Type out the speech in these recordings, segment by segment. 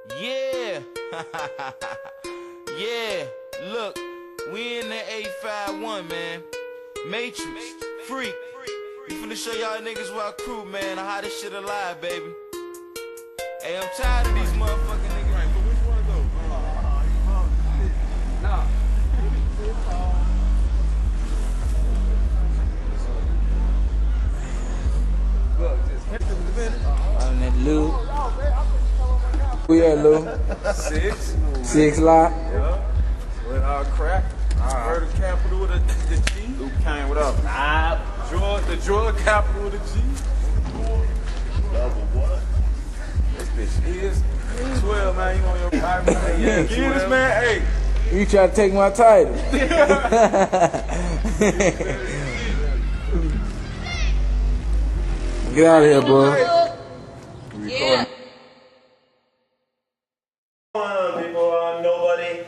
Yeah. Yeah. Look, we in the 851, man. Matrix, Freak. We finna show y'all niggas what our crew, man. The hottest shit alive, baby. Hey, I'm tired of these motherfucking niggas. Right, but which one though? Nah. I'm at Lou. We at Lou. Six lot. Yeah. With our crack. Heard the capital with the G. Luke Kane, what up? The drug capital with the G. Double what? This bitch is 12, man. You on your private man? Yeah, kids, man. Hey. You try to take my title. Get out of here, bro. Yeah. People, I'm nobody.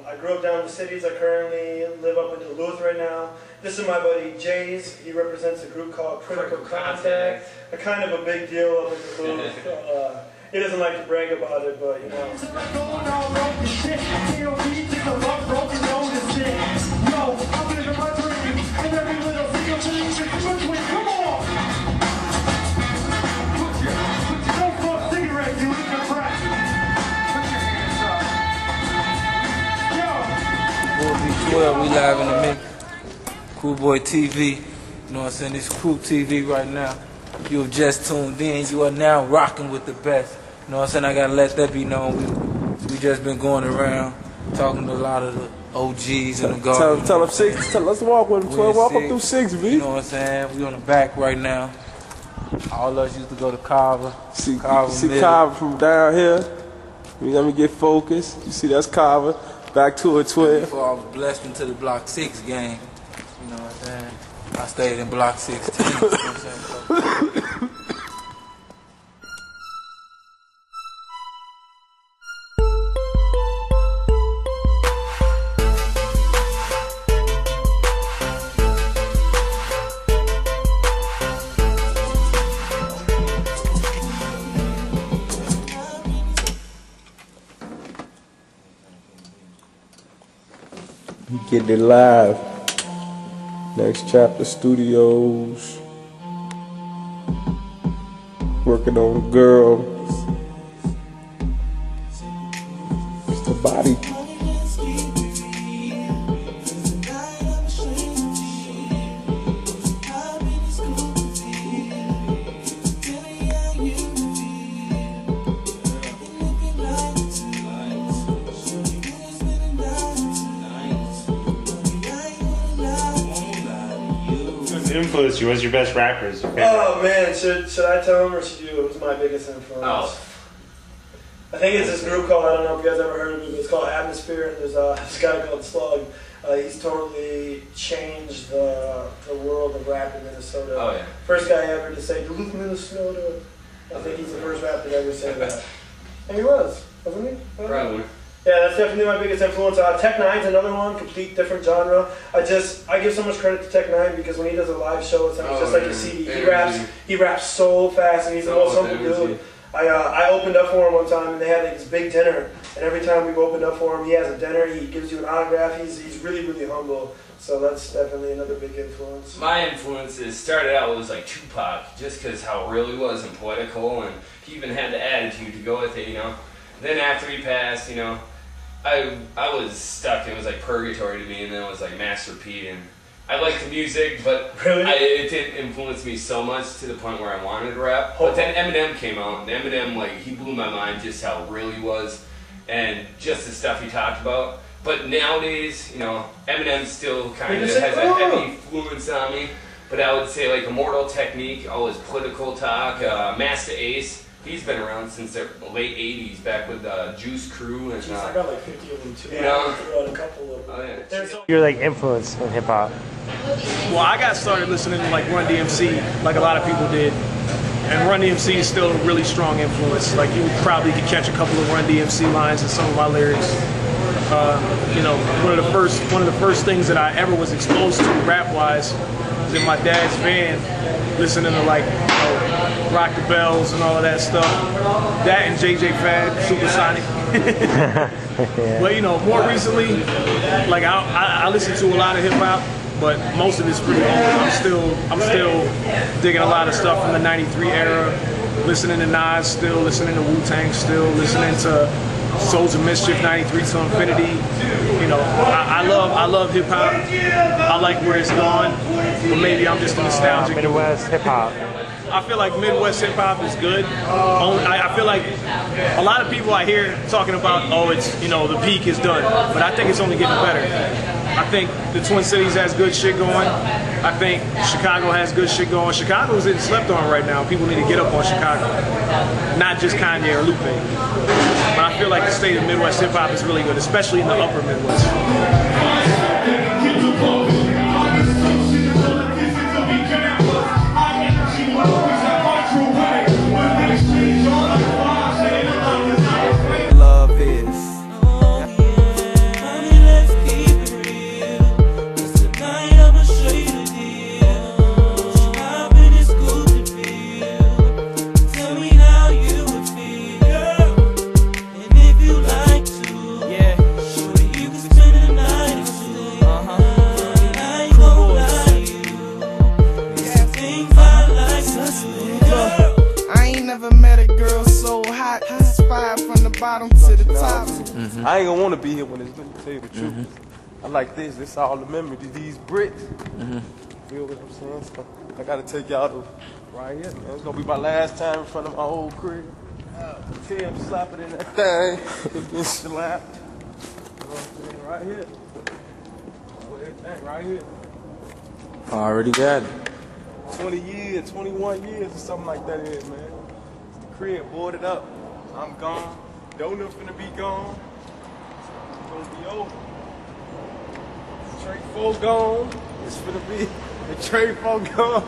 I grew up down in the cities. I currently live up in Duluth right now. This is my buddy Jays. He represents a group called Critical Contact. A kind of a big deal up in Duluth. He doesn't like to brag about it, but you know. Well, we live in the mix. Cool Boy TV. You know what I'm saying? This Crew TV right now. You have just tuned in. You are now rocking with the best. You know what I'm saying? I gotta let that be known. We just been going around talking to a lot of the OGs in the garden. Tell them six. Let's walk with them. 12. Walk up through 6, B. You know what I'm saying? We on the back right now. All of us used to go to Carver. See Carver from down here. Let me get focused. You see that's Carver. Back to a 12. Before I was blessed into the Block 6 game, you know what I'm saying? I stayed in Block 16. You know what I'm saying? Getting it live. Next Chapter Studios. Working on a girl. It's the body. Influenced you? What's your best rappers? Oh man, should I tell him or should you? Who's my biggest influence? Oh. I think it's this group called, I don't know if you guys ever heard of it, but it's called Atmosphere, and there's this guy called Slug. He's totally changed the world of rap in Minnesota. Oh yeah. First guy ever to say Duluth, Minnesota. I think he's the first rapper to ever say that. And he was, wasn't he? Probably. Yeah, that's definitely my biggest influence. Tech Nine's another one, complete different genre. I give so much credit to Tech Nine because when he does a live show, it sounds just like a CD. He raps so fast, and he's the most humble dude. I opened up for him one time, and they had like this big dinner. And every time we've opened up for him, he has a dinner. He gives you an autograph. He's really, really humble. So that's definitely another big influence. My influences started out was like Tupac, just because how real he was and poetical, and he even had the attitude to go with it, you know. Then after he passed, you know, I was stuck. It was like purgatory to me, and then it was like Master P. And I liked the music, but really? It didn't influence me so much to the point where I wanted to rap. But then Eminem came out, and Eminem, like, he blew my mind just how real he was, and just the stuff he talked about. But nowadays, you know, Eminem still kind of has a heavy influence on me. But I would say like Immortal Technique, all his political talk, Master Ace. He's been around since the late 80s, back with Juice Crew. And, I got like 50 of them too. You know? I threw out a couple of them. Oh, yeah. You're like influenced in hip hop. Well, I got started listening to like Run DMC, like a lot of people did. And Run DMC is still a really strong influence. Like you probably could catch a couple of Run DMC lines in some of my lyrics. You know, one of the first things that I ever was exposed to rap-wise was in my dad's van, listening to like, you know, Rock the Bells and all of that stuff. That and JJ Fad, Supersonic. But you know, more recently, like I listen to a lot of hip hop, but most of it's pretty old. I'm still digging a lot of stuff from the '93 era. Listening to Nas, still listening to Wu-Tang, still listening to Souls of Mischief, 93 to Infinity. You know, I love hip hop. I like where it's gone, but maybe I'm just a nostalgic. Midwest hip hop. I feel like Midwest hip hop is good. I feel like a lot of people I hear talking about, oh, it's, you know, the peak is done, but I think it's only getting better. I think the Twin Cities has good shit going. I think Chicago has good shit going. Chicago's getting slept on right now. People need to get up on Chicago, not just Kanye or Lupe. But I feel like the state of Midwest hip hop is really good, especially in the upper Midwest. Love is. Bottom to the top. I ain't gonna want to be here when it's, let me tell you the truth. I like this. This all the memories. These bricks. Feel what I'm saying? So I gotta take y'all to right here, man. It's gonna be my last time in front of my old crib. Tim slapping in that thing. It's been slapped. You know what I'm saying? Right here. Right here. Already got it. 20 years, 21 years or something like that is, man. The crib boarded up. I'm gone. Donut finna be gone. It's gonna be over. Trade 4 gone. It's finna be the trade 4 gone.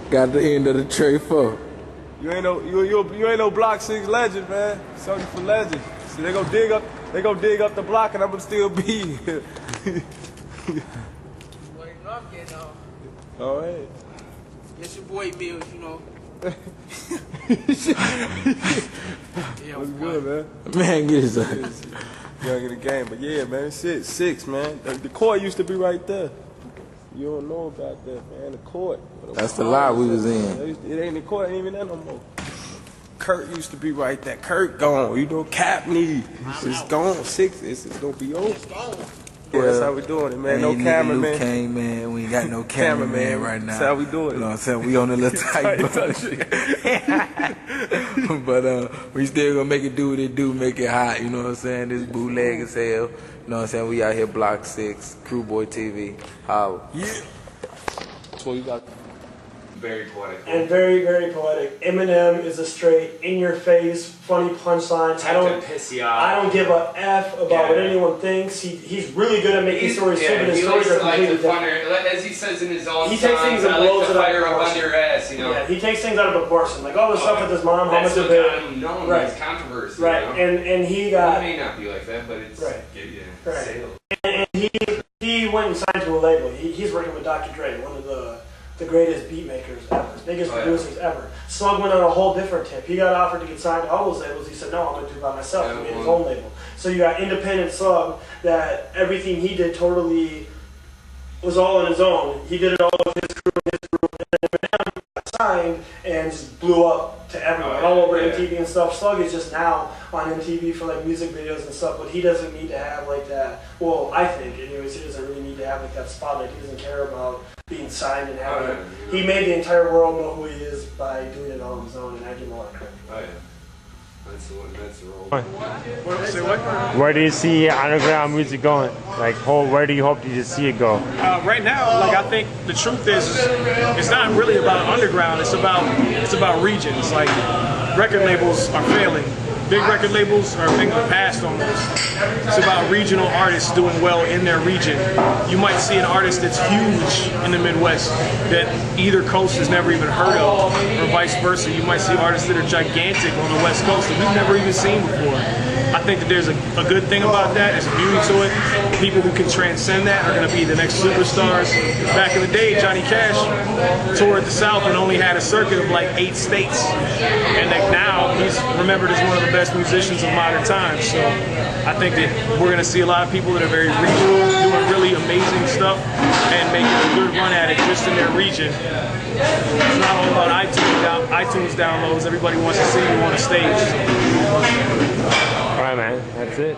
Got the end of the trade 4. You ain't no Block 6 legend, man. Something for legend. So they gonna dig up the block and I'm gonna still be here. Waiting up, getting off. All right. It's your boy Mills, you know. Yeah, what's good, man? Man, get his ass. Young in the game, but yeah, man, shit, 6, man. The court used to be right there. You don't know about that, man. The court. That's the lot we was in. It ain't the court, ain't even there no more. Kurt used to be right there. Kurt gone. You know, Cap need. It's gone. 6. It's gonna be over. Yeah, that's how we doing it, man. No cameraman. Came, man. We ain't got no cameraman right now. That's how we doing it. You know what I'm saying? We on a little tight but we still gonna make it do what it do, make it hot. You know what I'm saying? This bootleg as hell. You know what I'm saying? We out here Block 6, Crew Boy TV. Holla. Yeah. That's what you got. Very poetic. And very, very poetic. Eminem is a straight, in-your-face, funny punchline. I don't piss you off. I don't give a F about what anyone thinks. He's really good at making stories stupid. His stories are completely different. As he says in his own He takes things and blows it out of proportion. Your ass, you know? Yeah, he takes things out of proportion. Like all the stuff with his mom, how much of it. Right. It's controversy. Right. You know? And he got. It may not be like that, but it's sales. And he went and signed to a label. He's working with Dr. Dre, one of the greatest beat makers ever, biggest producers ever. Slug went on a whole different tip. He got offered to get signed to all those labels. He said, no, I'm going to do it by myself. He made his own label. So you got independent Slug that everything he did totally was all on his own. He did it all with his crew and his group. And then Eminem got signed and just blew up to everyone, all over MTV and stuff. Slug is just now on MTV for like music videos and stuff, but he doesn't need to have like that. Well, I think, anyways, he doesn't really need to have like that spotlight. He doesn't care about being signed and having it. He made the entire world know who he is by doing it all on his own, and I give him a lot of credit. Oh yeah. That's the role. Where do you see underground music going? Like, where do you hope to see it go? Right now, like I think the truth is, it's not really about underground. It's about regions. Like record labels are failing big record labels are a thing of the past almost. It's about regional artists doing well in their region. You might see an artist that's huge in the Midwest that either coast has never even heard of, or vice versa. You might see artists that are gigantic on the West Coast that we've never even seen before. I think that there's a good thing about that. There's a beauty to it. People who can transcend that are going to be the next superstars. Back in the day, Johnny Cash toured the South and only had a circuit of like 8 states. And like now, he's remembered as one of the best musicians of modern times. So I think that we're going to see a lot of people that are very regional, doing really amazing stuff, and making a good run at it just in their region. It's not all about iTunes downloads. Everybody wants to see you on a stage. All right, man. That's it.